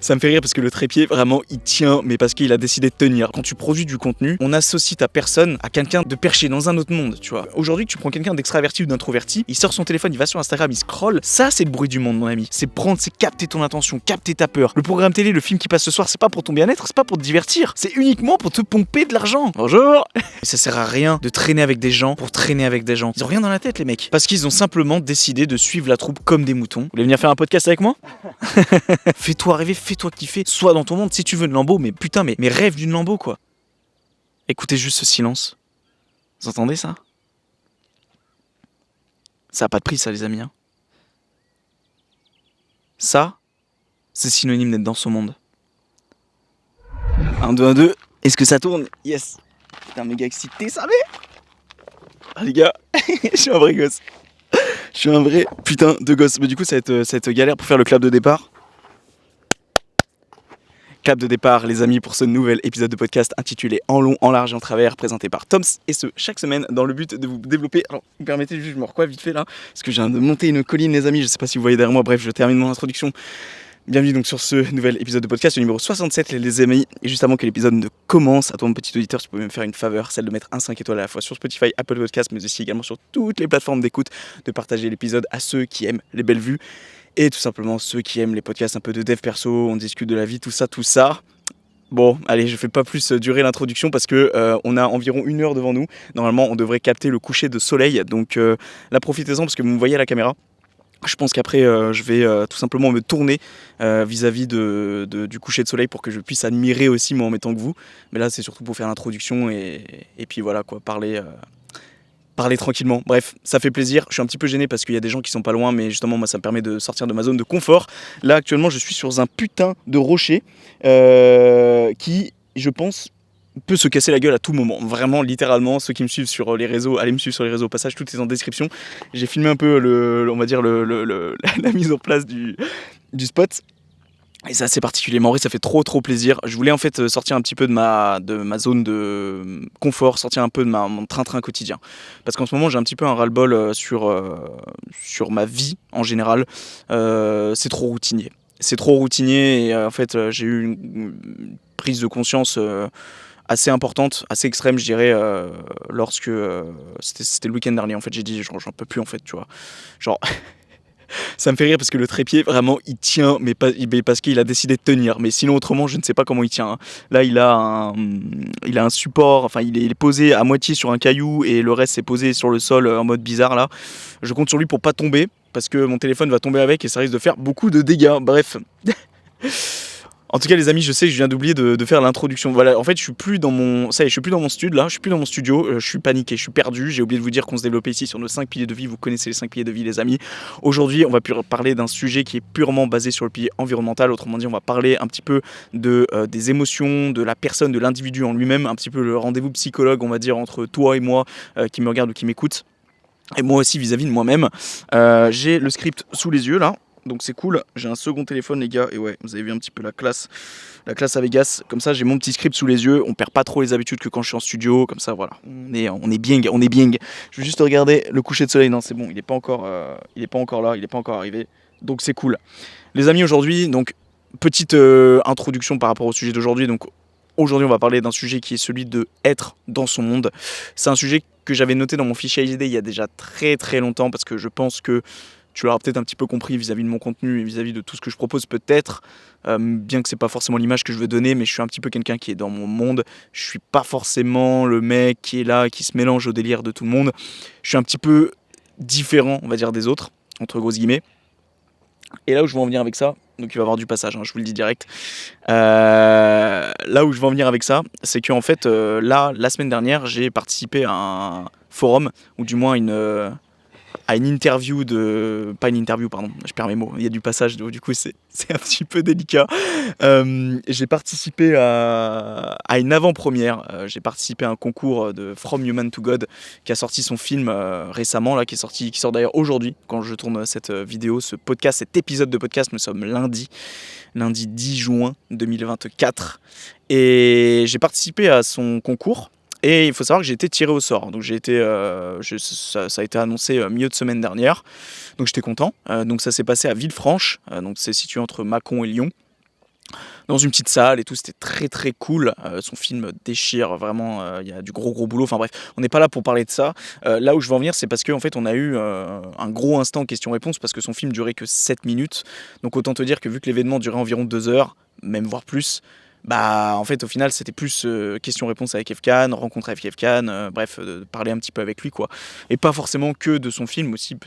Ça me fait rire parce que le trépied, vraiment, il tient, mais parce qu'il a décidé de tenir. Quand tu produis du contenu, on associe ta personne à quelqu'un de perché dans un autre monde, tu vois. Aujourd'hui, tu prends quelqu'un d'extraverti ou d'introverti, il sort son téléphone, il va sur Instagram, il scrolle. Ça, c'est le bruit du monde, mon ami. C'est capter ton attention, capter ta peur. Le programme télé, le film qui passe ce soir, c'est pas pour ton bien-être, c'est pas pour te divertir. C'est uniquement pour te pomper de l'argent. Bonjour. Ça sert à rien de traîner avec des gens pour traîner avec des gens. Ils ont rien dans la tête, les mecs. Parce qu'ils ont simplement décidé de suivre la troupe comme des moutons. Vous voulez venir faire un podcast avec moi? Fais-toi rêver, fais-toi kiffer. Sois dans ton monde si tu veux une Lambo, mais putain, mais rêve d'une Lambo, quoi. Écoutez juste ce silence. Vous entendez ça? Ça a pas de prix, ça, les amis. Hein. Ça, c'est synonyme d'être dans ce monde. 1, 2, 1, 2. Est-ce que ça tourne? Yes. Putain, méga excité, ça va? Ah, les gars, je suis un vrai gosse. Je suis un vrai putain de gosse. Mais du coup, ça va être galère pour faire le clap de départ. Clap de départ, les amis, pour ce nouvel épisode de podcast intitulé En long, en large et en travers, présenté par Toms, et ce chaque semaine dans le but de vous développer. Alors, vous permettez juste, je me recois vite fait là, parce que je viens de monter une colline, les amis. Je sais pas si vous voyez derrière moi. Bref, je termine mon introduction. Bienvenue donc sur ce nouvel épisode de podcast, le numéro 67, les amis. Et juste avant que l'épisode ne commence, à toi mon petit auditeur, tu peux me faire une faveur, celle de mettre un 5 étoiles à la fois sur Spotify, Apple Podcast, mais aussi également sur toutes les plateformes d'écoute, de partager l'épisode à ceux qui aiment les belles vues et tout simplement ceux qui aiment les podcasts un peu de dev perso, on discute de la vie, tout ça. Bon, allez, je fais pas plus durer l'introduction parce que on a environ 1 heure devant nous. Normalement, on devrait capter le coucher de soleil, donc là profitez-en parce que vous me voyez à la caméra. Je pense qu'après, je vais tout simplement me tourner vis-à-vis du coucher de soleil pour que je puisse admirer aussi moi en même temps que vous. Mais là, c'est surtout pour faire l'introduction et puis voilà quoi, parler tranquillement. Bref, ça fait plaisir. Je suis un petit peu gêné parce qu'il y a des gens qui sont pas loin, mais justement, moi, ça me permet de sortir de ma zone de confort. Là, actuellement, je suis sur un putain de rocher qui, je pense, peut se casser la gueule à tout moment. Vraiment, littéralement, ceux qui me suivent sur les réseaux, allez me suivre sur les réseaux au passage, tout est en description. J'ai filmé un peu on va dire la mise en place du spot. Et c'est assez particulier, mais en vrai ça fait trop plaisir. Je voulais en fait sortir un petit peu de ma zone de confort, sortir un peu de mon train-train quotidien. Parce qu'en ce moment j'ai un petit peu un ras-le-bol sur ma vie en général. C'est trop routinier. Et en fait j'ai eu une prise de conscience assez importante, assez extrême je dirais, lorsque c'était le week-end dernier. En fait j'ai dit j'en peux plus en fait, tu vois. Genre... Ça me fait rire parce que le trépied, vraiment, il tient, mais parce qu'il a décidé de tenir. Mais sinon, autrement, je ne sais pas comment il tient. Hein. Là, il a un support, enfin, il est posé à moitié sur un caillou et le reste, c'est posé sur le sol en mode bizarre, là. Je compte sur lui pour pas tomber, parce que mon téléphone va tomber avec et ça risque de faire beaucoup de dégâts. Bref. En tout cas, les amis, je sais que je viens d'oublier de faire l'introduction. Voilà, en fait, je suis plus dans mon studio là, je suis plus dans mon studio, je suis paniqué, je suis perdu. J'ai oublié de vous dire qu'on se développait ici sur nos 5 piliers de vie. Vous connaissez les 5 piliers de vie, les amis. Aujourd'hui, on va parler d'un sujet qui est purement basé sur le pilier environnemental. Autrement dit, on va parler un petit peu des émotions, de la personne, de l'individu en lui-même, un petit peu le rendez-vous psychologue, on va dire, entre toi et moi qui me regarde ou qui m'écoute. Et moi aussi vis-à-vis de moi-même. J'ai le script sous les yeux là. Donc c'est cool, j'ai un second téléphone les gars, et ouais, vous avez vu un petit peu la classe à Vegas, comme ça j'ai mon petit script sous les yeux, on perd pas trop les habitudes que quand je suis en studio, comme ça voilà, on est bien. Je vais juste regarder le coucher de soleil, non c'est bon, il est pas encore là, il est pas encore arrivé, donc c'est cool. Les amis, aujourd'hui, donc petite introduction par rapport au sujet d'aujourd'hui, donc aujourd'hui on va parler d'un sujet qui est celui de être dans son monde. C'est un sujet que j'avais noté dans mon fichier idée il y a déjà très longtemps, parce que je pense que tu l'auras peut-être un petit peu compris vis-à-vis de mon contenu et vis-à-vis de tout ce que je propose peut-être, bien que c'est pas forcément l'image que je veux donner, mais je suis un petit peu quelqu'un qui est dans mon monde, je suis pas forcément le mec qui est là, qui se mélange au délire de tout le monde, je suis un petit peu différent, on va dire, des autres, entre grosses guillemets, et là où je veux en venir avec ça, donc il va y avoir du passage, hein, je vous le dis direct, là où je veux en venir avec ça, c'est qu'en fait, là, la semaine dernière, j'ai participé à un forum, ou du moins à une interview pas une interview, pardon, je perds mes mots, il y a du passage, du coup c'est un petit peu délicat. J'ai participé à une avant-première, j'ai participé à un concours de From Human to God qui a sorti son film récemment, là, qui sort d'ailleurs aujourd'hui, quand je tourne cette vidéo, ce podcast, cet épisode de podcast, nous sommes lundi 10 juin 2024, et j'ai participé à son concours. Et il faut savoir que j'ai été tiré au sort. Donc ça a été annoncé milieu de semaine dernière. Donc j'étais content. Donc ça s'est passé à Villefranche. Donc c'est situé entre Mâcon et Lyon. dans une petite salle et tout, c'était très très cool. Son film déchire vraiment, il y a du gros boulot. Enfin bref, on n'est pas là pour parler de ça. Là où je veux en venir, c'est parce qu'en fait, on a eu un gros instant question-réponse parce que son film durait que 7 minutes. Donc autant te dire que vu que l'événement durait environ 2 heures, même voire plus, bah en fait au final c'était plus question-réponse avec Efkan, rencontre avec Efkan, bref, parler un petit peu avec lui quoi. Et pas forcément que de son film, aussi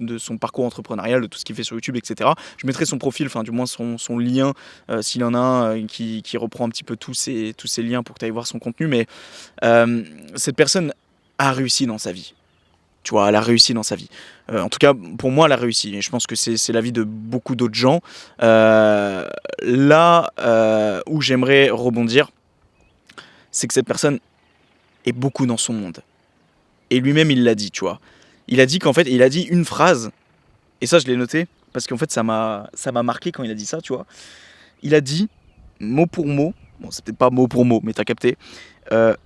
de son parcours entrepreneurial, de tout ce qu'il fait sur YouTube, etc. Je mettrai son profil, enfin du moins son lien, s'il y en a un qui reprend un petit peu tous ces liens pour que tu ailles voir son contenu. Mais cette personne a réussi dans sa vie. Tu vois, elle a réussi dans sa vie. En tout cas, pour moi, elle a réussi. Et je pense que c'est l'avis de beaucoup d'autres gens. Là où j'aimerais rebondir, c'est que cette personne est beaucoup dans son monde. Et lui-même, il l'a dit, tu vois. Il a dit qu'en fait, il a dit une phrase, et ça, je l'ai noté, parce qu'en fait, ça m'a marqué quand il a dit ça, tu vois. Il a dit, mot pour mot, bon, c'est peut-être pas mot pour mot, mais t'as capté,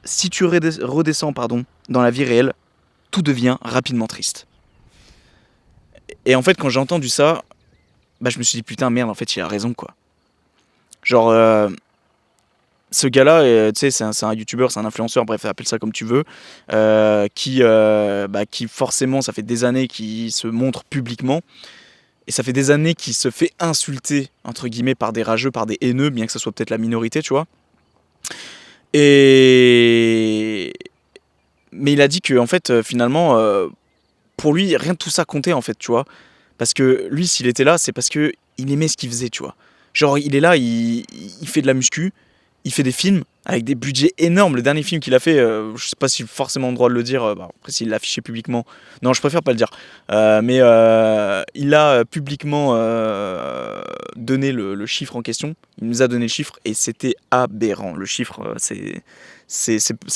si tu redescends dans la vie réelle, tout devient rapidement triste. Et en fait, quand j'ai entendu ça, bah, je me suis dit, putain, merde, en fait, il a raison, quoi. Genre, ce gars-là, tu sais, c'est un youtubeur, c'est un influenceur, bref, appelle ça comme tu veux, qui forcément, ça fait des années qu'il se montre publiquement, et ça fait des années qu'il se fait insulter, entre guillemets, par des rageux, par des haineux, bien que ça soit peut-être la minorité, tu vois. Et... Mais il a dit que, en fait, finalement, pour lui, rien de tout ça comptait, en fait, tu vois. Parce que lui, s'il était là, c'est parce que il aimait ce qu'il faisait, tu vois. Genre, il est là, il fait de la muscu, il fait des films avec des budgets énormes. Le dernier film qu'il a fait, je sais pas si j'ai forcément le droit de le dire, après s'il l'a affiché publiquement. Non, je préfère pas le dire. Mais il a publiquement donné le chiffre en question. Il nous a donné le chiffre et c'était aberrant. Le chiffre, c'est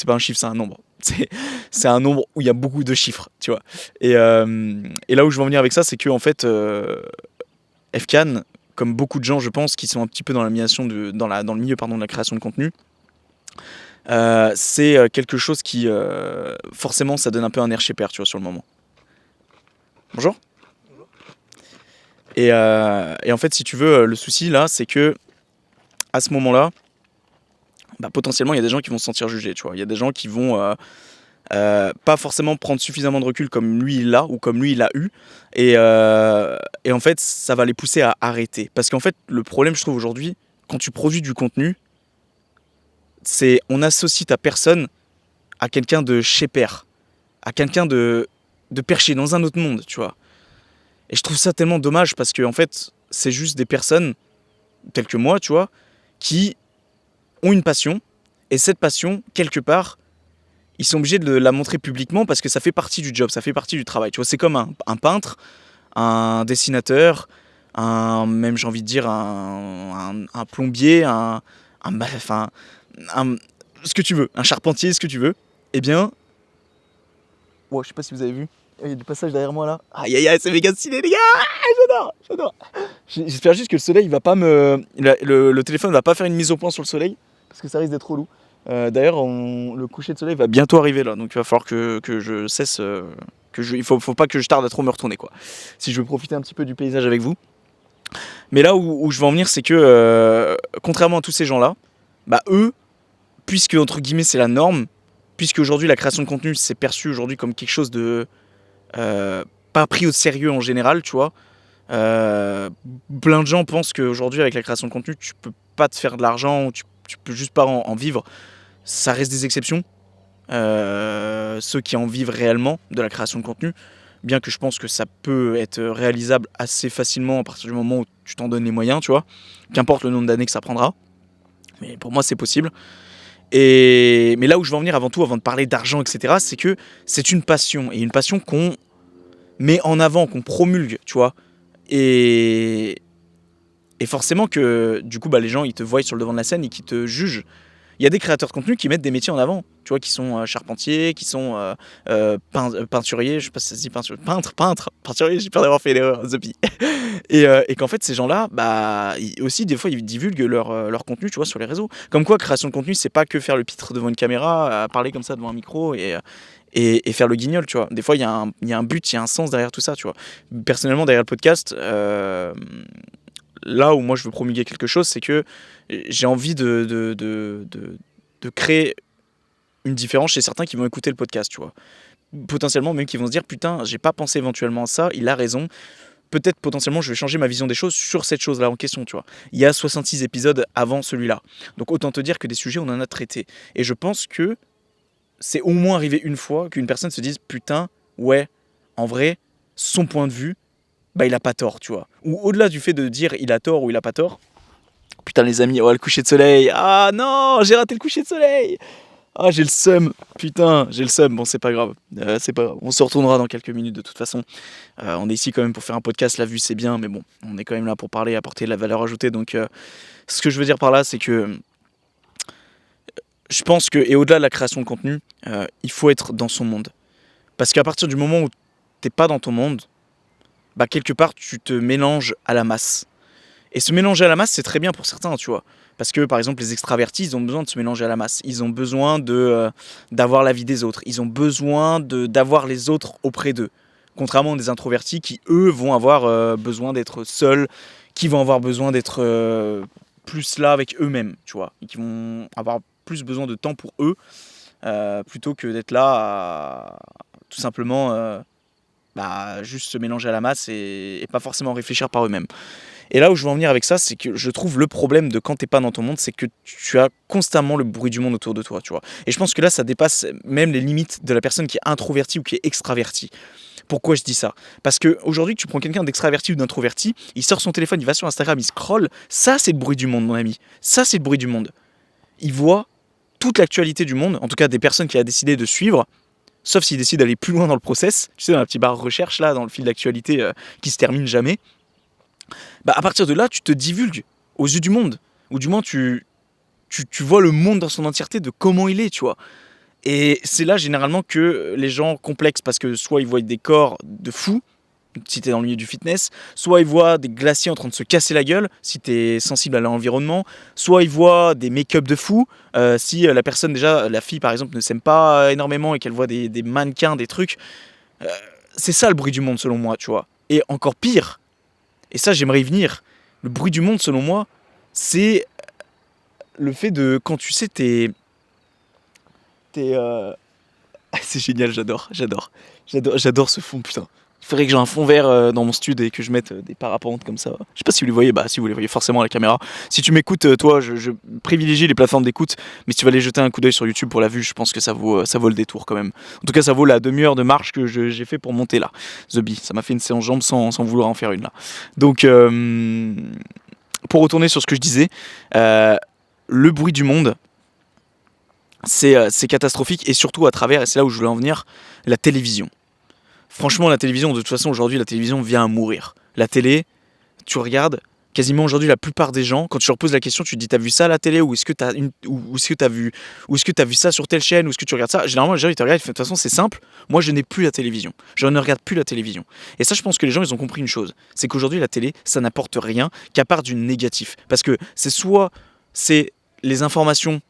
pas un chiffre, c'est un nombre. C'est un nombre où il y a beaucoup de chiffres, tu vois. Et là où je veux en venir avec ça, c'est que en fait, Efkan, comme beaucoup de gens, je pense, qui sont un petit peu dans dans le milieu de la création de contenu, c'est quelque chose qui, forcément, ça donne un peu un air chez père, tu vois, sur le moment. Bonjour. Et en fait, si tu veux, le souci là, c'est que à ce moment-là, bah, potentiellement, il y a des gens qui vont se sentir jugés, tu vois. Il y a des gens qui vont pas forcément prendre suffisamment de recul comme lui il l'a ou comme lui il a eu. Et en fait, ça va les pousser à arrêter. Parce qu'en fait, le problème, je trouve aujourd'hui, quand tu produis du contenu, c'est on associe ta personne à quelqu'un de chez père, à quelqu'un de perché dans un autre monde, tu vois. Et je trouve ça tellement dommage parce que en fait, c'est juste des personnes telles que moi, tu vois, qui ont une passion. Et cette passion, quelque part, ils sont obligés de la montrer publiquement parce que ça fait partie du job, ça fait partie du travail. Tu vois, c'est comme un peintre, un dessinateur, même j'ai envie de dire un plombier, enfin, ce que tu veux, un charpentier, ce que tu veux. Eh bien, je sais pas si vous avez vu, il y a du passage derrière moi là. Aïe aïe aïe, c'est méga stylé les gars, j'adore. J'espère juste que le soleil va pas le téléphone va pas faire une mise au point sur le soleil parce que ça risque d'être relou. D'ailleurs, le coucher de soleil va bientôt arriver là, donc il va falloir que je cesse, il faut pas que je tarde à trop me retourner quoi. Si je veux profiter un petit peu du paysage avec vous. Mais là où je veux en venir, c'est que contrairement à tous ces gens-là, bah eux, puisque entre guillemets c'est la norme, puisque aujourd'hui la création de contenu c'est perçu aujourd'hui comme quelque chose de pas pris au sérieux en général, tu vois. Plein de gens pensent qu'aujourd'hui avec la création de contenu, tu peux pas te faire de l'argent, ou tu peux juste pas en vivre. Ça reste des exceptions. Ceux qui en vivent réellement de la création de contenu, bien que je pense que ça peut être réalisable assez facilement à partir du moment où tu t'en donnes les moyens, tu vois. Qu'importe le nombre d'années que ça prendra. Mais pour moi, c'est possible. Mais là où je veux en venir avant tout, avant de parler d'argent, etc., c'est que c'est une passion. Et une passion qu'on met en avant, qu'on promulgue, tu vois. Et forcément que, du coup, les gens, ils te voient sur le devant de la scène et qu'ils te jugent. Il y a des créateurs de contenu qui mettent des métiers en avant, tu vois, qui sont charpentiers, qui sont peinturiers, je sais pas si ça se dit peintre, peinturier, j'ai peur d'avoir fait l'erreur, Zopi. Et qu'en fait, ces gens-là, aussi, des fois, ils divulguent leur contenu, tu vois, sur les réseaux. Comme quoi, création de contenu, c'est pas que faire le pitre devant une caméra, parler comme ça devant un micro et faire le guignol, tu vois. Des fois, il y a un but, il y a un sens derrière tout ça, tu vois. Personnellement, derrière le podcast, là où moi je veux promulguer quelque chose, c'est que j'ai envie de créer une différence chez certains qui vont écouter le podcast, tu vois. Potentiellement même qui vont se dire putain, j'ai pas pensé éventuellement à ça, il a raison. Peut-être potentiellement je vais changer ma vision des choses sur cette chose-là en question, tu vois. Il y a 66 épisodes avant celui-là. Donc autant te dire que des sujets on en a traité. Et je pense que c'est au moins arrivé une fois qu'une personne se dise putain, ouais, en vrai, son point de vue, bah il a pas tort, tu vois. Ou au-delà du fait de dire il a tort ou il a pas tort, putain les amis, oh le coucher de soleil, ah non, j'ai raté le coucher de soleil. Ah, j'ai le seum, putain, j'ai le seum. Bon, c'est pas grave, c'est pas grave. On se retournera dans quelques minutes de toute façon. On est ici quand même pour faire un podcast, la vue c'est bien, mais bon, on est quand même là pour parler, apporter de la valeur ajoutée. Donc, ce que je veux dire par là, c'est que je pense que, et au-delà de la création de contenu, il faut être dans son monde. Parce qu'à partir du moment où t'es pas dans ton monde, bah quelque part tu te mélanges à la masse. Et se mélanger à la masse, c'est très bien pour certains, tu vois. Parce que, par exemple, les extravertis, ils ont besoin de se mélanger à la masse. Ils ont besoin d'avoir l'avis des autres. Ils ont besoin d'avoir les autres auprès d'eux. Contrairement à des introvertis qui, eux, vont avoir besoin d'être seuls, qui vont avoir besoin d'être plus là avec eux-mêmes, tu vois. Et qui vont avoir plus besoin de temps pour eux, plutôt que d'être là à tout simplement juste se mélanger à la masse et pas forcément réfléchir par eux-mêmes. Et là où je veux en venir avec ça, c'est que je trouve le problème de quand t'es pas dans ton monde, c'est que tu as constamment le bruit du monde autour de toi, tu vois. Et je pense que là, ça dépasse même les limites de la personne qui est introvertie ou qui est extravertie. Pourquoi je dis ça? Parce qu'aujourd'hui, que tu prends quelqu'un d'extraverti ou d'introverti, il sort son téléphone, il va sur Instagram, il scrolle, ça c'est le bruit du monde, mon ami. Ça c'est le bruit du monde. Il voit toute l'actualité du monde, en tout cas des personnes qu'il a décidé de suivre, sauf s'il décide d'aller plus loin dans le process, tu sais, dans la petite barre recherche là, dans le fil d'actualité qui se termine jamais. Bah à partir de là, tu te divulgues aux yeux du monde. Ou du moins, tu vois le monde dans son entièreté de comment il est, tu vois. Et c'est là, généralement, que les gens complexent, parce que soit ils voient des corps de fous, si t'es dans le milieu du fitness, soit ils voient des glaciers en train de se casser la gueule, si t'es sensible à l'environnement, soit ils voient des make-up de fous, si la personne, déjà, la fille, par exemple, ne s'aime pas énormément et qu'elle voit des mannequins, des trucs. C'est ça, le bruit du monde, selon moi, tu vois. Et encore pire, et ça j'aimerais y venir, le bruit du monde selon moi, c'est le fait de quand tu sais c'est génial, j'adore ce fond, putain. Il faudrait que j'ai un fond vert dans mon studio et que je mette des parapentes comme ça. Je sais pas si vous les voyez, bah si vous les voyez forcément à la caméra. Si tu m'écoutes, toi, je privilégie les plateformes d'écoute, mais si tu vas aller jeter un coup d'œil sur YouTube pour la vue, je pense que ça vaut le détour quand même. En tout cas, ça vaut la demi-heure de marche que j'ai fait pour monter là. The Bee, ça m'a fait une séance jambes sans vouloir en faire une là. Donc, pour retourner sur ce que je disais, le bruit du monde, c'est catastrophique, et surtout à travers, et c'est là où je voulais en venir, la télévision. Franchement, la télévision, de toute façon, aujourd'hui, la télévision vient à mourir. La télé, tu regardes, quasiment aujourd'hui, la plupart des gens, quand tu leur poses la question, tu te dis, t'as vu ça à la télé, ou est-ce que t'as vu ça sur telle chaîne, ou est-ce que tu regardes ça? Généralement, les gens, ils te regardent, de toute façon, c'est simple, moi, je n'ai plus la télévision. Je ne regarde plus la télévision. Et ça, je pense que les gens, ils ont compris une chose. C'est qu'aujourd'hui, la télé, ça n'apporte rien qu'à part du négatif. Parce que c'est les informations,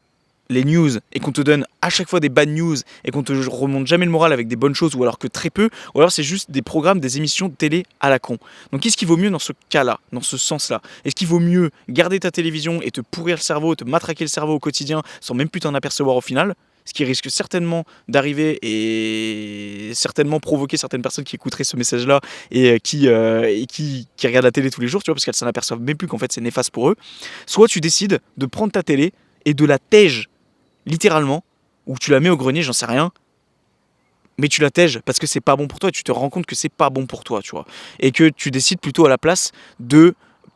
les news, et qu'on te donne à chaque fois des bad news et qu'on te remonte jamais le moral avec des bonnes choses, ou alors que très peu, ou alors c'est juste des programmes, des émissions de télé à la con. Donc qu'est-ce qui vaut mieux dans ce cas-là, dans ce sens-là? Est-ce qu'il vaut mieux garder ta télévision et te pourrir le cerveau, te matraquer le cerveau au quotidien sans même plus t'en apercevoir au final, ce qui risque certainement d'arriver et certainement provoquer certaines personnes qui écouteraient ce message-là et qui regardent la télé tous les jours, tu vois, parce qu'elles s'en aperçoivent même plus qu'en fait c'est néfaste pour eux. Soit tu décides de prendre ta télé et de la tège littéralement, ou tu la mets au grenier, j'en sais rien, mais tu la tèges parce que c'est pas bon pour toi, et tu te rends compte que c'est pas bon pour toi, tu vois, et que tu décides plutôt à la place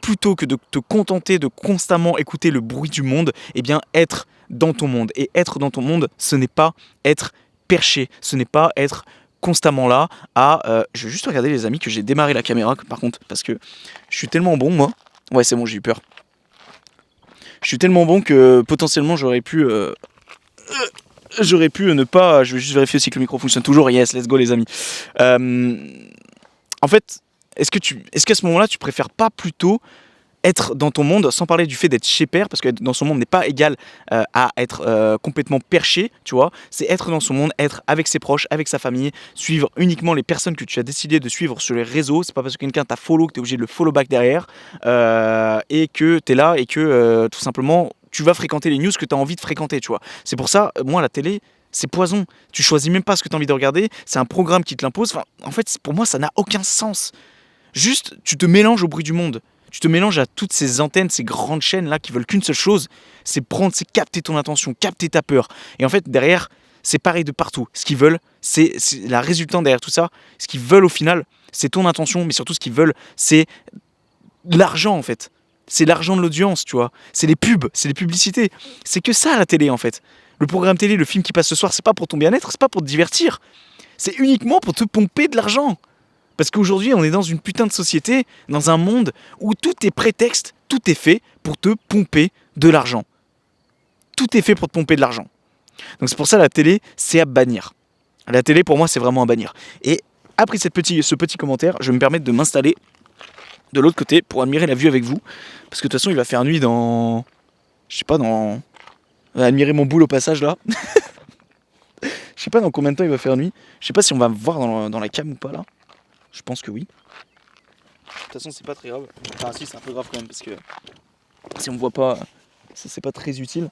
plutôt que de te contenter de constamment écouter le bruit du monde, eh bien être dans ton monde. Et être dans ton monde, ce n'est pas être perché, ce n'est pas être constamment là je vais juste regarder les amis que j'ai démarré la caméra par contre, parce que je suis tellement bon moi, ouais c'est bon, j'ai eu peur, je suis tellement bon que potentiellement j'aurais pu ne pas. Je vais juste vérifier aussi que le micro fonctionne toujours. Yes, let's go les amis. En fait, est-ce qu'à ce moment-là, tu préfères pas plutôt être dans ton monde, sans parler du fait d'être chez père, parce que être dans son monde n'est pas égal à être complètement perché, tu vois. C'est être dans son monde, être avec ses proches, avec sa famille, suivre uniquement les personnes que tu as décidé de suivre sur les réseaux. C'est pas parce que quelqu'un t'a follow que tu es obligé de le follow back derrière, et que tu es là et que tout simplement tu vas fréquenter les news que tu as envie de fréquenter, tu vois. C'est pour ça, moi, la télé, c'est poison. Tu choisis même pas ce que tu as envie de regarder, c'est un programme qui te l'impose. Enfin, en fait, pour moi, ça n'a aucun sens. Juste, tu te mélanges au bruit du monde. Tu te mélanges à toutes ces antennes, ces grandes chaînes là qui veulent qu'une seule chose, c'est capter ton attention, capter ta peur. Et en fait, derrière, c'est pareil de partout. Ce qu'ils veulent, c'est la résultante derrière tout ça. Ce qu'ils veulent au final, c'est ton attention, mais surtout ce qu'ils veulent, c'est l'argent en fait. C'est l'argent de l'audience, tu vois. C'est les pubs, c'est les publicités. C'est que ça la télé en fait. Le programme télé, le film qui passe ce soir, c'est pas pour ton bien-être, c'est pas pour te divertir. C'est uniquement pour te pomper de l'argent. Parce qu'aujourd'hui, on est dans une putain de société, dans un monde où tout est prétexte, tout est fait pour te pomper de l'argent. Tout est fait pour te pomper de l'argent. Donc c'est pour ça la télé, c'est à bannir. La télé, pour moi, c'est vraiment à bannir. Et après ce petit commentaire, je vais me permettre de m'installer de l'autre côté pour admirer la vue avec vous. Parce que de toute façon, il va faire nuit dans... Je sais pas, dans... Admirer mon boule au passage, là. Je sais pas dans combien de temps il va faire nuit. Je sais pas si on va me voir dans la cam ou pas, là. Je pense que oui. De toute façon, c'est pas très grave. Enfin, si, c'est un peu grave quand même, parce que si on me voit pas, ça c'est pas très utile.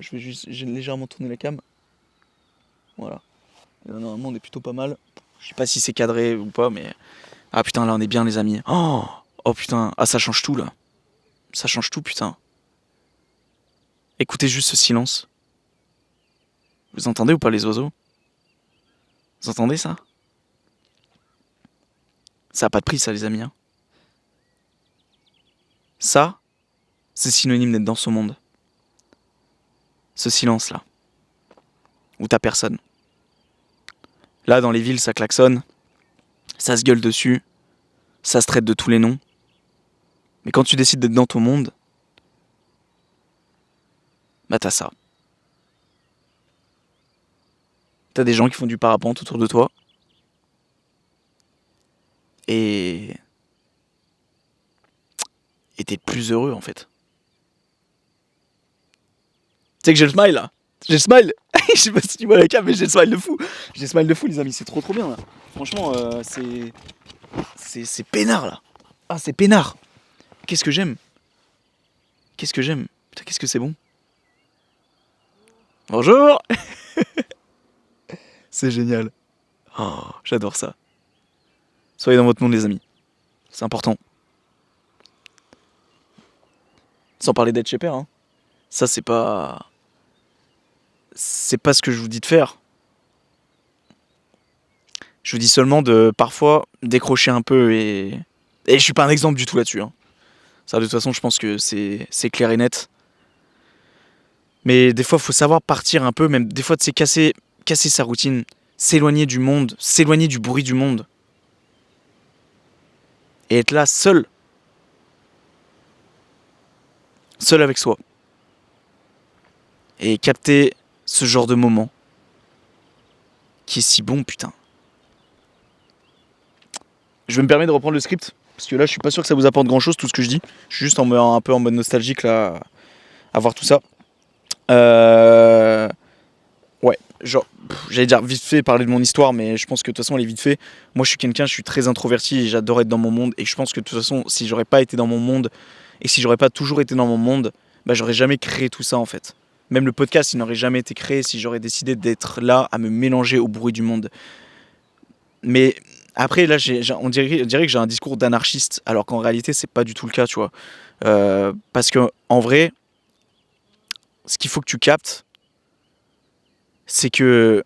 J'ai légèrement tourné la cam. Voilà. Et là, normalement, on est plutôt pas mal. Je sais pas si c'est cadré ou pas, mais... Ah putain, là, on est bien, les amis. Oh putain. Ah, ça change tout, là. Ça change tout, putain. Écoutez juste ce silence. Vous entendez ou pas les oiseaux? Vous entendez ça? Ça a pas de prix, ça, les amis. Hein. Ça, c'est synonyme d'être dans ce monde. Ce silence-là. Où t'as personne. Là, dans les villes, ça klaxonne. Ça se gueule dessus. Ça se traite de tous les noms. Mais quand tu décides d'être dans ton monde, bah t'as ça. T'as des gens qui font du parapente autour de toi. Et t'es plus heureux en fait. Tu sais que j'ai le smile là. J'ai le smile. Je sais pas si tu vois la cam, mais j'ai le smile de fou. J'ai le smile de fou les amis, c'est trop bien là. Franchement, c'est peinard là. Ah c'est peinard. Qu'est-ce que j'aime. Qu'est-ce que j'aime. Putain qu'est-ce que c'est bon. Bonjour. C'est génial. Oh, j'adore ça. Soyez dans votre monde les amis. C'est important. Sans parler d'être chez père, hein. Ça c'est pas... C'est pas ce que je vous dis de faire. Je vous dis seulement de parfois décrocher un peu et je suis pas un exemple du tout là-dessus. Hein. Ça de toute façon je pense que c'est clair et net. Mais des fois il faut savoir partir un peu, même des fois de se casser sa routine, s'éloigner du monde, s'éloigner du bruit du monde. Et être là seul. Seul avec soi. Et capter ce genre de moment qui est si bon, putain. Je vais me permettre de reprendre le script, parce que là je suis pas sûr que ça vous apporte grand chose tout ce que je dis. Je suis juste un peu en mode nostalgique là, à voir tout ça. Ouais, genre, j'allais dire vite fait parler de mon histoire, mais je pense que de toute façon elle est vite fait. Moi je suis très introverti et j'adore être dans mon monde. Et je pense que de toute façon, si j'aurais pas été dans mon monde, et si j'aurais pas toujours été dans mon monde, bah j'aurais jamais créé tout ça en fait. Même le podcast, il n'aurait jamais été créé si j'aurais décidé d'être là à me mélanger au bruit du monde. Mais après, là, on dirait que j'ai un discours d'anarchiste, alors qu'en réalité, c'est pas du tout le cas, tu vois. Parce que en vrai, ce qu'il faut que tu captes, c'est que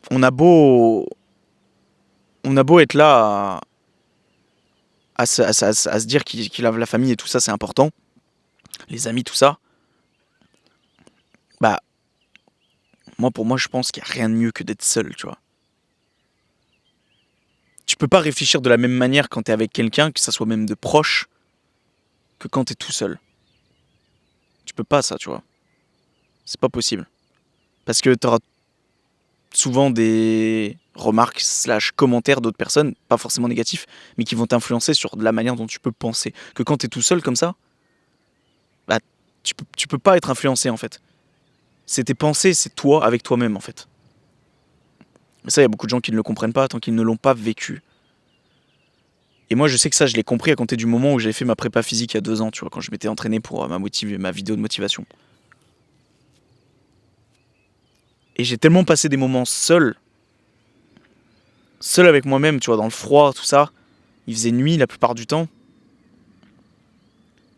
on a beau être là à se dire qu'il a la famille et tout ça, c'est important, les amis, tout ça. Bah, pour moi, je pense qu'il n'y a rien de mieux que d'être seul, tu vois. Tu peux pas réfléchir de la même manière quand t'es avec quelqu'un, que ça soit même de proche, que quand t'es tout seul. Tu peux pas ça, tu vois. C'est pas possible. Parce que t'auras souvent des remarques slash commentaires d'autres personnes, pas forcément négatifs, mais qui vont t'influencer sur la manière dont tu peux penser. Que quand t'es tout seul comme ça, bah, tu peux pas être influencé en fait. C'est tes pensées, c'est toi avec toi-même en fait. Mais ça, il y a beaucoup de gens qui ne le comprennent pas tant qu'ils ne l'ont pas vécu. Et moi, je sais que ça, je l'ai compris à compter du moment où j'avais fait ma prépa physique il y a 2 ans, tu vois, quand je m'étais entraîné pour ma vidéo de motivation. Et j'ai tellement passé des moments seul avec moi-même, tu vois, dans le froid, tout ça. Il faisait nuit la plupart du temps.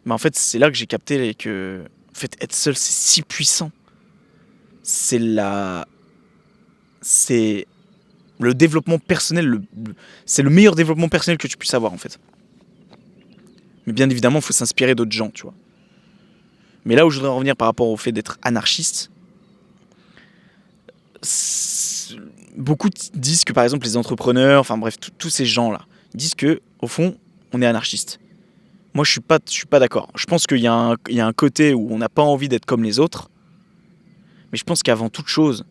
Mais en fait, c'est là que j'ai capté que, en fait, être seul, c'est si puissant. C'est le développement personnel, c'est le meilleur développement personnel que tu puisses avoir, en fait. Mais bien évidemment, il faut s'inspirer d'autres gens, tu vois. Mais là où je voudrais en revenir par rapport au fait d'être anarchiste, beaucoup disent que, par exemple, les entrepreneurs, enfin bref, tous ces gens-là, disent que, au fond, on est anarchiste. Moi, je suis pas d'accord. Je pense qu'il y a un côté où on n'a pas envie d'être comme les autres, mais je pense qu'avant toute chose,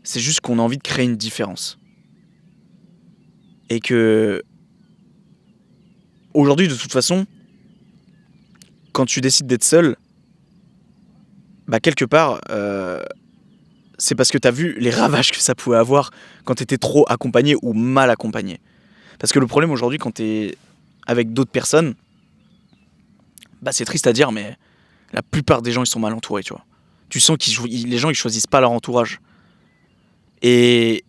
c'est juste qu'on a envie de créer une différence. Et que aujourd'hui, de toute façon, quand tu décides d'être seul, bah quelque part, c'est parce que t'as vu les ravages que ça pouvait avoir quand t'étais trop accompagné ou mal accompagné. Parce que le problème aujourd'hui, quand t'es avec d'autres personnes, bah c'est triste à dire, mais la plupart des gens, ils sont mal entourés, tu vois. Tu sens que les gens, ils choisissent pas leur entourage. Et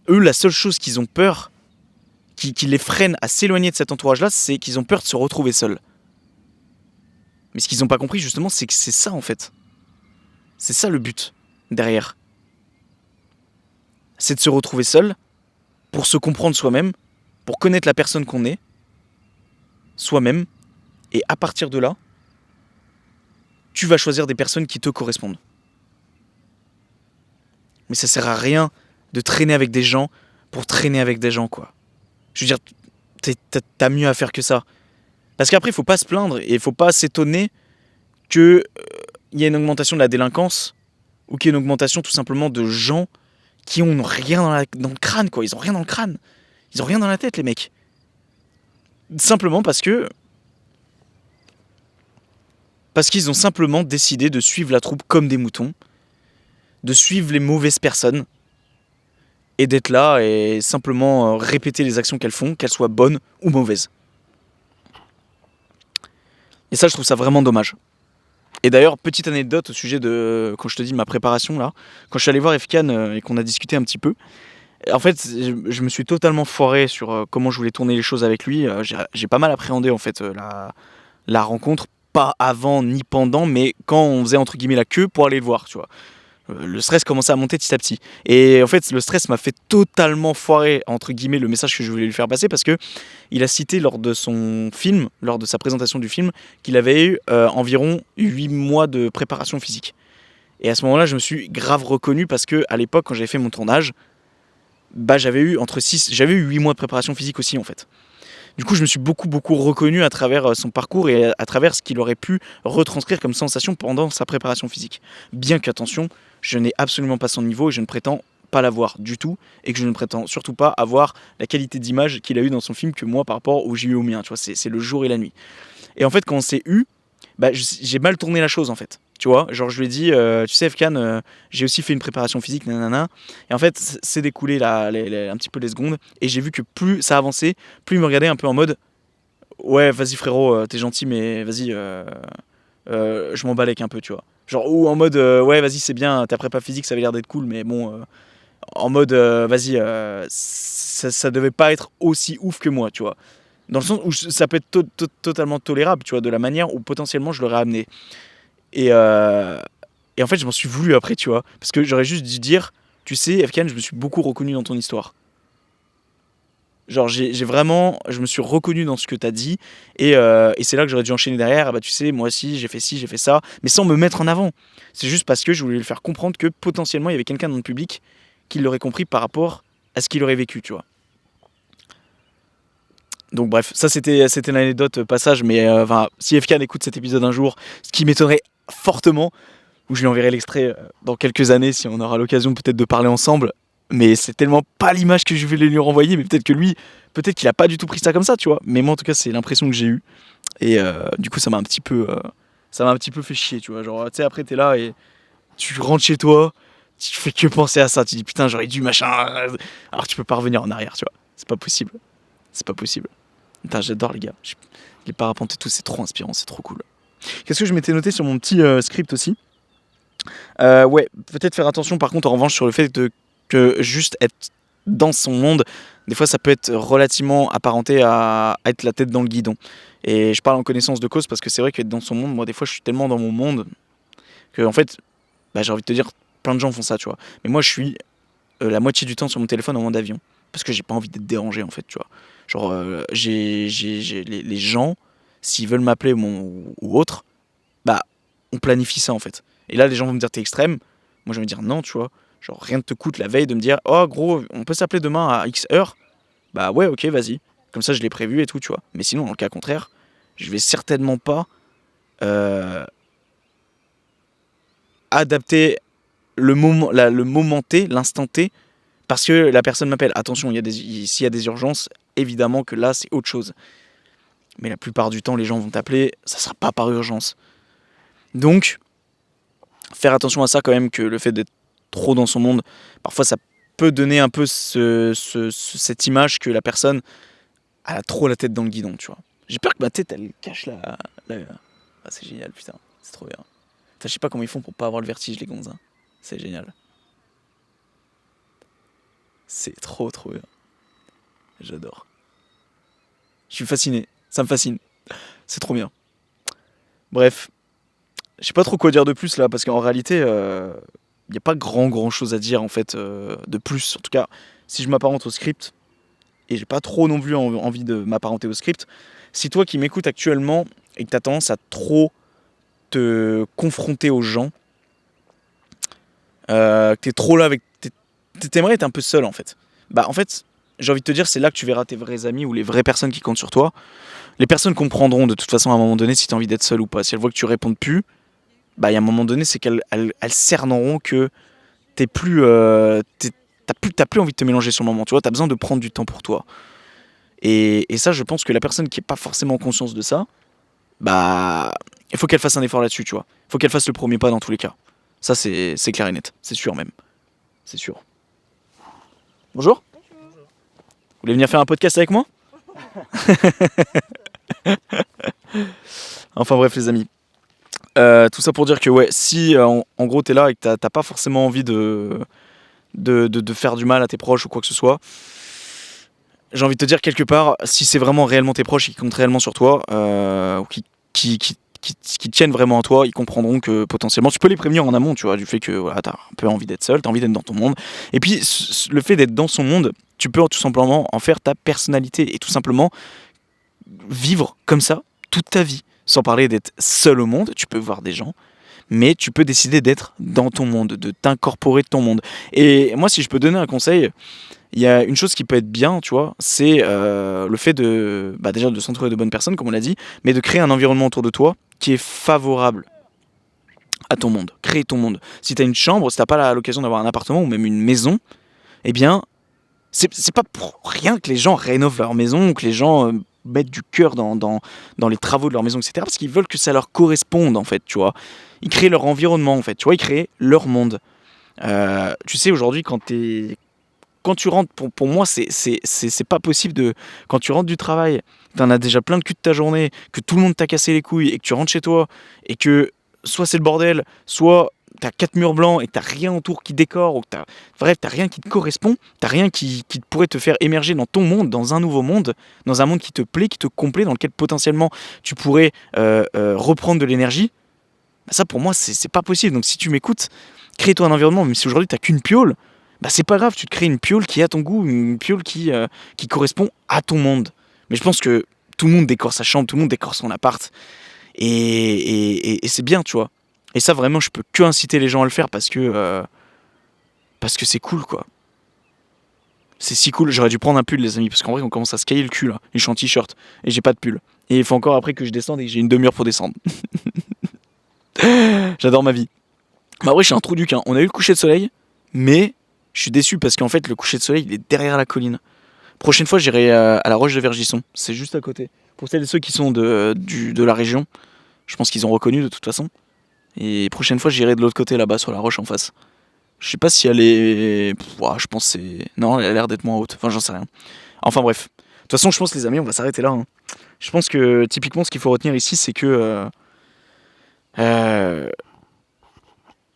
eux, la seule chose qu'ils ont peur, qui les freine à s'éloigner de cet entourage-là, c'est qu'ils ont peur de se retrouver seuls. Mais ce qu'ils n'ont pas compris, justement, c'est que c'est ça, en fait. C'est ça le but, derrière. C'est de se retrouver seul, pour se comprendre soi-même, pour connaître la personne qu'on est, soi-même, et à partir de là, tu vas choisir des personnes qui te correspondent. Mais ça sert à rien de traîner avec des gens pour traîner avec des gens, quoi. Je veux dire, t'as mieux à faire que ça. Parce qu'après, il faut pas se plaindre et il faut pas s'étonner qu'il y ait une augmentation de la délinquance ou qu'il y ait une augmentation tout simplement de gens qui ont rien dans le crâne, quoi. Ils ont rien dans le crâne. Ils ont rien dans la tête, les mecs. Simplement parce qu'ils ont simplement décidé de suivre la troupe comme des moutons, de suivre les mauvaises personnes et d'être là et simplement répéter les actions qu'elles font, qu'elles soient bonnes ou mauvaises. Et ça, je trouve ça vraiment dommage. Et d'ailleurs, petite anecdote au sujet de, quand je te dis ma préparation là, quand je suis allé voir Efkan et qu'on a discuté un petit peu, en fait, je me suis totalement foiré sur comment je voulais tourner les choses avec lui. J'ai pas mal appréhendé en fait la rencontre, pas avant ni pendant, mais quand on faisait entre guillemets la queue pour aller le voir, tu vois. Le stress commençait à monter petit à petit. Et en fait, le stress m'a fait totalement foirer, entre guillemets, le message que je voulais lui faire passer parce que il a cité lors de son film, lors de sa présentation du film, qu'il avait eu environ 8 mois de préparation physique. Et à ce moment-là, je me suis grave reconnu parce que à l'époque, quand j'avais fait mon tournage, bah j'avais eu 8 mois de préparation physique aussi en fait. Du coup, je me suis beaucoup reconnu à travers son parcours et à travers ce qu'il aurait pu retranscrire comme sensation pendant sa préparation physique. Bien qu'attention, je n'ai absolument pas son niveau et je ne prétends pas l'avoir du tout et que je ne prétends surtout pas avoir la qualité d'image qu'il a eu dans son film que moi par rapport où j'ai eu au mien. Tu vois, c'est le jour et la nuit. Et en fait, quand on s'est eu, bah, j'ai mal tourné la chose en fait. Tu vois, genre je lui ai dit, tu sais Efkan, j'ai aussi fait une préparation physique, nanana. Et en fait, c'est découlé un petit peu les secondes. Et j'ai vu que plus ça avançait, plus il me regardait un peu en mode, ouais, vas-y frérot, t'es gentil, mais vas-y, je m'en balèque un peu, tu vois. Genre, ou en mode, ouais, vas-y, c'est bien, ta prépa physique, ça avait l'air d'être cool, mais bon, en mode, vas-y, ça devait pas être aussi ouf que moi, tu vois. Dans le sens où ça peut être totalement tolérable, tu vois, de la manière où potentiellement je l'aurais amené. Et en fait, je m'en suis voulu après, tu vois. Parce que j'aurais juste dû dire, tu sais, Efkan, je me suis beaucoup reconnu dans ton histoire. Genre, je me suis reconnu dans ce que t'as dit. Et c'est là que j'aurais dû enchaîner derrière. Ah bah, tu sais, moi aussi, j'ai fait ci, j'ai fait ça. Mais sans me mettre en avant. C'est juste parce que je voulais lui faire comprendre que potentiellement, il y avait quelqu'un dans le public qui l'aurait compris par rapport à ce qu'il aurait vécu, tu vois. Donc bref, ça c'était l'anecdote passage, mais si Efkan écoute cet épisode un jour, ce qui m'étonnerait fortement, où je lui enverrai l'extrait dans quelques années si on aura l'occasion peut-être de parler ensemble, mais c'est tellement pas l'image que je vais lui renvoyer, mais peut-être que lui, peut-être qu'il a pas du tout pris ça comme ça, tu vois. Mais moi, en tout cas, c'est l'impression que j'ai eue. Et du coup, ça m'a un petit peu fait chier, tu vois. Genre, tu sais, après, t'es là et tu rentres chez toi, tu fais que penser à ça. Tu dis, putain, j'aurais dû machin. Alors, tu peux pas revenir en arrière, tu vois. C'est pas possible. C'est pas possible. Putain, j'adore les gars. Les parapentes et tout, c'est trop inspirant, c'est trop cool. Qu'est-ce que je m'étais noté sur mon petit script aussi? Ouais, peut-être faire attention par contre en revanche sur le fait que juste être dans son monde, des fois ça peut être relativement apparenté à être la tête dans le guidon. Et je parle en connaissance de cause parce que c'est vrai qu'être dans son monde, moi des fois je suis tellement dans mon monde que en fait, bah, j'ai envie de te dire, plein de gens font ça, tu vois. Mais moi je suis la moitié du temps sur mon téléphone en mode avion parce que j'ai pas envie d'être dérangé en fait, tu vois. Genre les gens, s'ils veulent m'appeler ou autre, bah on planifie ça en fait. Et là les gens vont me dire t'es extrême, moi je vais me dire non, tu vois. Genre rien ne te coûte la veille de me dire oh gros on peut s'appeler demain à X heure. Bah ouais ok vas-y. Comme ça je l'ai prévu et tout, tu vois. Mais sinon dans le cas contraire, je vais certainement pas euh, adapter le moment, le moment T, l'instant T, parce que la personne m'appelle. Attention, s'il y a des urgences, évidemment que là c'est autre chose. Mais la plupart du temps les gens vont t'appeler, ça sera pas par urgence. Donc faire attention à ça quand même, que le fait d'être trop dans son monde, parfois ça peut donner un peu cette image que la personne a trop la tête dans le guidon, tu vois. J'ai peur que ma tête elle cache Ah, c'est génial, putain, c'est trop bien. Putain, je sais pas comment ils font pour pas avoir le vertige les gonzes, hein. C'est génial. C'est trop bien. J'adore. Je suis fasciné, ça me fascine. C'est trop bien. Bref, je sais pas trop quoi dire de plus là, parce qu'en réalité, il n'y a pas grand chose à dire en fait de plus. En tout cas, si je m'apparente au script, et j'ai pas trop non plus envie de m'apparenter au script, si toi qui m'écoutes actuellement et que tu as tendance à trop te confronter aux gens, que t'es trop là avec. T'aimerais être un peu seul en fait. Bah en fait, j'ai envie de te dire, c'est là que tu verras tes vrais amis ou les vraies personnes qui comptent sur toi. Les personnes comprendront de toute façon à un moment donné si tu as envie d'être seul ou pas. Si elles voient que tu réponds plus, bah il y a un moment donné, c'est qu'elles cerneront que t'es plus, t'as plus envie de te mélanger sur le moment. Tu vois, t'as besoin de prendre du temps pour toi. Et ça, je pense que la personne qui est pas forcément conscience de ça, bah il faut qu'elle fasse un effort là-dessus, tu vois. Il faut qu'elle fasse le premier pas dans tous les cas. Ça, c'est clair et net. C'est sûr même. C'est sûr. Bonjour. Vous voulez venir faire un podcast avec moi? Enfin bref les amis. Tout ça pour dire que ouais, si en gros t'es là et que t'as pas forcément envie de faire du mal à tes proches ou quoi que ce soit, j'ai envie de te dire quelque part, si c'est vraiment réellement tes proches qui comptent réellement sur toi, ou qui tiennent vraiment à toi, ils comprendront que potentiellement tu peux les prévenir en amont, tu vois, du fait que voilà, t'as un peu envie d'être seul, t'as envie d'être dans ton monde. Et puis le fait d'être dans son monde, tu peux tout simplement en faire ta personnalité et tout simplement vivre comme ça toute ta vie. Sans parler d'être seul au monde, tu peux voir des gens, mais tu peux décider d'être dans ton monde, de t'incorporer de ton monde. Et moi, si je peux donner un conseil, il y a une chose qui peut être bien, tu vois, c'est le fait de, bah déjà de s'entourer de bonnes personnes, comme on l'a dit, mais de créer un environnement autour de toi qui est favorable à ton monde. Créer ton monde. Si tu as une chambre, si tu n'as pas l'occasion d'avoir un appartement ou même une maison, eh bien, c'est pas pour rien que les gens rénovent leur maison ou que les gens mettent du cœur dans les travaux de leur maison, etc. Parce qu'ils veulent que ça leur corresponde, en fait, tu vois. Ils créent leur environnement, en fait, tu vois, ils créent leur monde. Tu sais, aujourd'hui, quand tu rentres, pour moi, c'est pas possible de. Quand tu rentres du travail, t'en as déjà plein de cul de ta journée, que tout le monde t'a cassé les couilles et que tu rentres chez toi et que soit c'est le bordel, soit t'as quatre murs blancs et que t'as rien autour qui décore, ou que bref, t'as rien qui te correspond, t'as rien qui pourrait te faire émerger dans ton monde, dans un nouveau monde, dans un monde qui te plaît, qui te complaît, dans lequel potentiellement tu pourrais reprendre de l'énergie. Bah ça, pour moi, c'est pas possible. Donc si tu m'écoutes, crée-toi un environnement, même si aujourd'hui t'as qu'une piole, bah c'est pas grave, tu te crées une piole qui est à ton goût, une piole qui correspond à ton monde. Mais je pense que tout le monde décore sa chambre, tout le monde décore son appart, et c'est bien, tu vois. Et ça, vraiment, je peux que inciter les gens à le faire parce que c'est cool, quoi. C'est si cool. J'aurais dû prendre un pull, les amis, parce qu'en vrai, on commence à se cailler le cul, là. Et je suis en t-shirt, et j'ai pas de pull. Et il faut encore après que je descende et que j'ai une demi-heure pour descendre. J'adore ma vie. Bah, ouais, je suis un trou du cul, hein. On a eu le coucher de soleil, mais Je suis déçu parce qu'en fait, le coucher de soleil, il est derrière la colline. Prochaine fois, j'irai à la Roche de Vergisson. C'est juste à côté. Pour celles et ceux qui sont de la région, je pense qu'ils ont reconnu de toute façon. Et prochaine fois, j'irai de l'autre côté là-bas sur la roche en face. Je sais pas si elle est. Je pense que c'est. Non, elle a l'air d'être moins haute. Enfin, j'en sais rien. Enfin, bref. De toute façon, je pense, les amis, on va s'arrêter là. Hein. Je pense que typiquement, ce qu'il faut retenir ici, c'est que.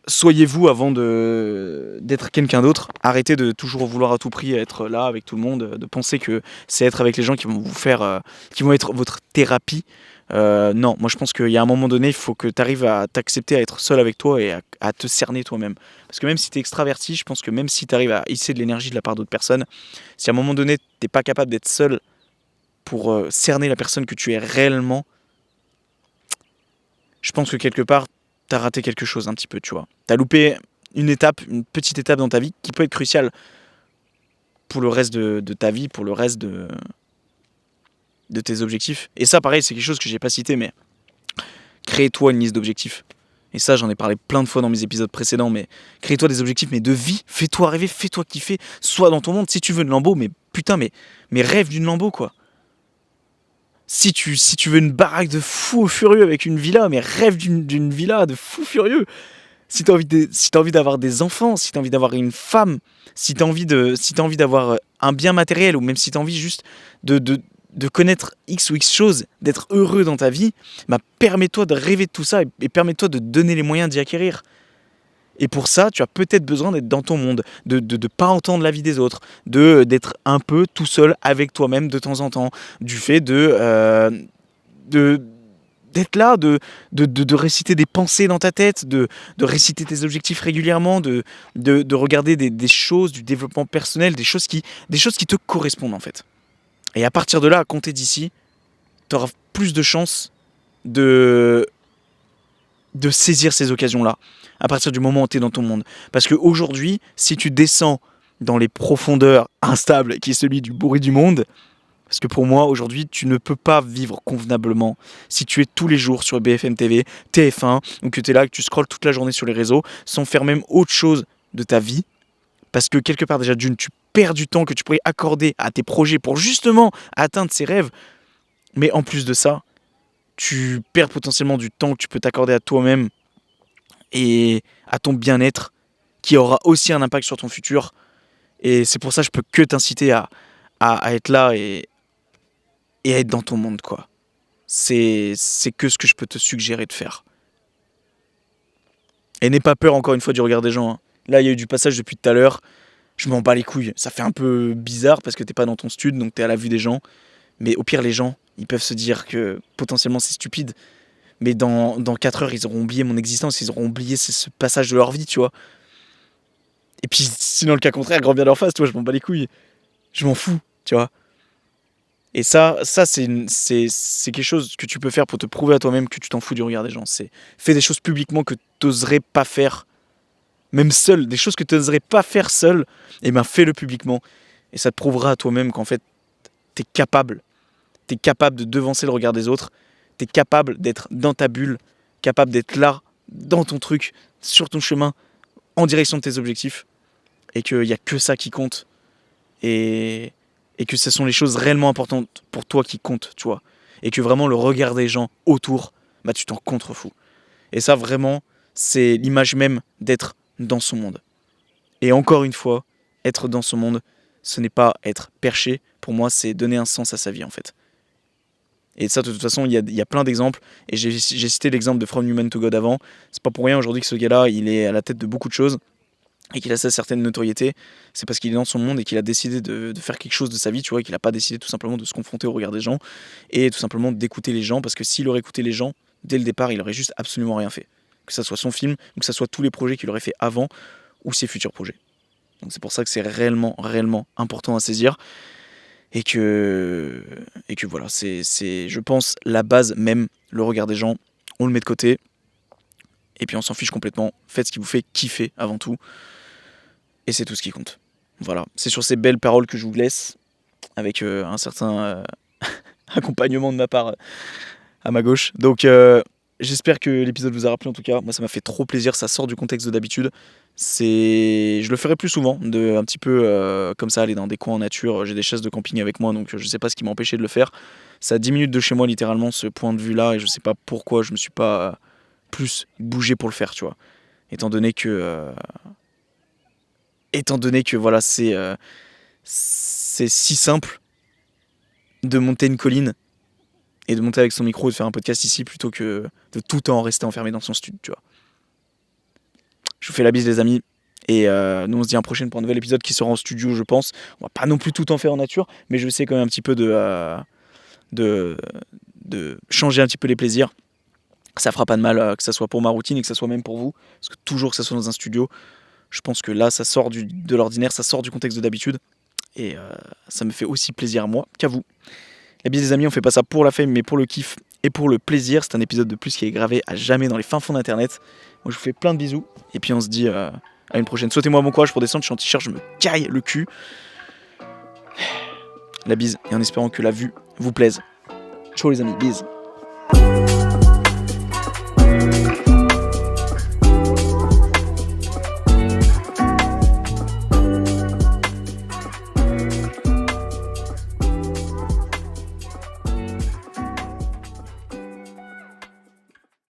Soyez-vous avant d'être quelqu'un d'autre. Arrêtez de toujours vouloir à tout prix être là avec tout le monde, de penser que c'est être avec les gens qui vont vous faire, qui vont être votre thérapie. Non, moi je pense qu'il y a un moment donné, il faut que tu arrives à t'accepter à être seul avec toi et à te cerner toi-même. Parce que même si tu es extraverti, je pense que même si tu arrives à hisser de l'énergie de la part d'autres personnes, si à un moment donné t'es pas capable d'être seul pour cerner la personne que tu es réellement, je pense que quelque part t'as raté quelque chose un petit peu, tu vois. T'as loupé une étape, une petite étape dans ta vie qui peut être cruciale pour le reste de ta vie, pour le reste de tes objectifs. Et ça, pareil, c'est quelque chose que j'ai pas cité, mais crée-toi une liste d'objectifs. Et ça, j'en ai parlé plein de fois dans mes épisodes précédents, mais crée-toi des objectifs, mais de vie. Fais-toi rêver, fais-toi kiffer. Sois dans ton monde. Si tu veux une Lambo, mais putain, mais rêve d'une Lambo, quoi. Si tu veux une baraque de fou furieux avec une villa, mais rêve d'une villa de fou furieux. Si t'as envie d'avoir des enfants, si t'as envie d'avoir une femme, si t'as envie d'avoir un bien matériel, ou même si t'as envie juste de connaître X ou X choses, d'être heureux dans ta vie, bah permets-toi de rêver de tout ça et permets-toi de donner les moyens d'y acquérir. Et pour ça, tu as peut-être besoin d'être dans ton monde, de pas entendre la vie des autres, d'être un peu tout seul avec toi-même de temps en temps, du fait d'être là, de réciter des pensées dans ta tête, de réciter tes objectifs régulièrement, de regarder des choses, du développement personnel, des choses qui te correspondent en fait. Et à partir de là, à compter d'ici, tu auras plus de chances de saisir ces occasions-là, à partir du moment où tu es dans ton monde. Parce qu'aujourd'hui, si tu descends dans les profondeurs instables, qui est celui du bruit du monde, parce que pour moi, aujourd'hui, tu ne peux pas vivre convenablement si tu es tous les jours sur BFM TV, TF1, ou que tu es là, que tu scrolles toute la journée sur les réseaux, sans faire même autre chose de ta vie. Parce que quelque part, déjà, tu perds du temps que tu pourrais accorder à tes projets pour justement atteindre ces rêves. Mais en plus de ça, tu perds potentiellement du temps que tu peux t'accorder à toi-même et à ton bien-être, qui aura aussi un impact sur ton futur. Et c'est pour ça que je peux que t'inciter à être là et à être dans ton monde, quoi. C'est que ce que je peux te suggérer de faire. Et n'aie pas peur, encore une fois, du regard des gens. Hein. Là, il y a eu du passage depuis tout à l'heure. Je m'en bats les couilles. Ça fait un peu bizarre parce que t'es pas dans ton stud, donc t'es à la vue des gens. Mais au pire, les gens, ils peuvent se dire que potentiellement c'est stupide. Mais dans 4 heures, ils auront oublié mon existence. Ils auront oublié ce passage de leur vie, tu vois. Et puis, sinon, le cas contraire, grand bien leur face, tu vois, je m'en bats les couilles. Je m'en fous, tu vois. Et ça c'est quelque chose que tu peux faire pour te prouver à toi-même que tu t'en fous du regard des gens. C'est fais des choses publiquement que t'oserais pas faire, même seul, des choses que t'oserais pas faire seul, et ben fais-le publiquement. Et ça te prouvera à toi-même qu'en fait, t'es capable. T'es capable de devancer le regard des autres. T'es capable d'être dans ta bulle, capable d'être là, dans ton truc, sur ton chemin, en direction de tes objectifs. Et qu'il n'y a que ça qui compte. Et que ce sont les choses réellement importantes pour toi qui comptent, tu vois. Et que vraiment le regard des gens autour, bah tu t'en contrefous. Et ça vraiment, c'est l'image même d'être dans son monde. Et encore une fois, être dans son monde, ce n'est pas être perché. Pour moi, c'est donner un sens à sa vie en fait. Et ça, de toute façon, il y a plein d'exemples. Et j'ai cité l'exemple de From Human to God avant. C'est pas pour rien aujourd'hui que ce gars-là, il est à la tête de beaucoup de choses. Et qu'il a sa certaine notoriété, c'est parce qu'il est dans son monde et qu'il a décidé de faire quelque chose de sa vie, tu vois, et qu'il n'a pas décidé tout simplement de se confronter au regard des gens et tout simplement d'écouter les gens, parce que s'il aurait écouté les gens, dès le départ, il aurait juste absolument rien fait. Que ça soit son film, ou que ça soit tous les projets qu'il aurait fait avant, ou ses futurs projets. Donc c'est pour ça que c'est réellement, réellement important à saisir, et que voilà, c'est, je pense, la base même, le regard des gens, on le met de côté, et puis on s'en fiche complètement, faites ce qui vous fait kiffer avant tout. Et c'est tout ce qui compte. Voilà, c'est sur ces belles paroles que je vous laisse, avec un certain accompagnement de ma part à ma gauche. Donc j'espère que l'épisode vous aura plu en tout cas. Moi ça m'a fait trop plaisir, ça sort du contexte de d'habitude. Je le ferai plus souvent, de un petit peu comme ça aller dans des coins en nature. J'ai des chaises de camping avec moi, donc je sais pas ce qui m'a empêché de le faire. C'est à 10 minutes de chez moi littéralement ce point de vue là, et je sais pas pourquoi je me suis pas plus bougé pour le faire, tu vois. Étant donné que voilà, c'est si simple de monter une colline et de monter avec son micro et de faire un podcast ici plutôt que de tout le temps rester enfermé dans son studio, tu vois. Je vous fais la bise les amis, et nous on se dit à un prochain pour un nouvel épisode qui sera en studio je pense. On va pas non plus tout en faire en nature, mais je vais essayer quand même un petit peu de changer un petit peu les plaisirs. Ça fera pas de mal que ça soit pour ma routine et que ça soit même pour vous, parce que toujours que ça soit dans un studio, je pense que là ça sort de l'ordinaire, ça sort du contexte de d'habitude, et ça me fait aussi plaisir à moi qu'à vous. La bise les amis, on fait pas ça pour la fame mais pour le kiff et pour le plaisir. C'est un épisode de plus qui est gravé à jamais dans les fins fonds d'internet. Moi je vous fais plein de bisous et puis on se dit à une prochaine. Souhaitez-moi bon courage pour descendre, je suis en t-shirt, je me caille le cul. La bise, et en espérant que la vue vous plaise. Ciao les amis, bise.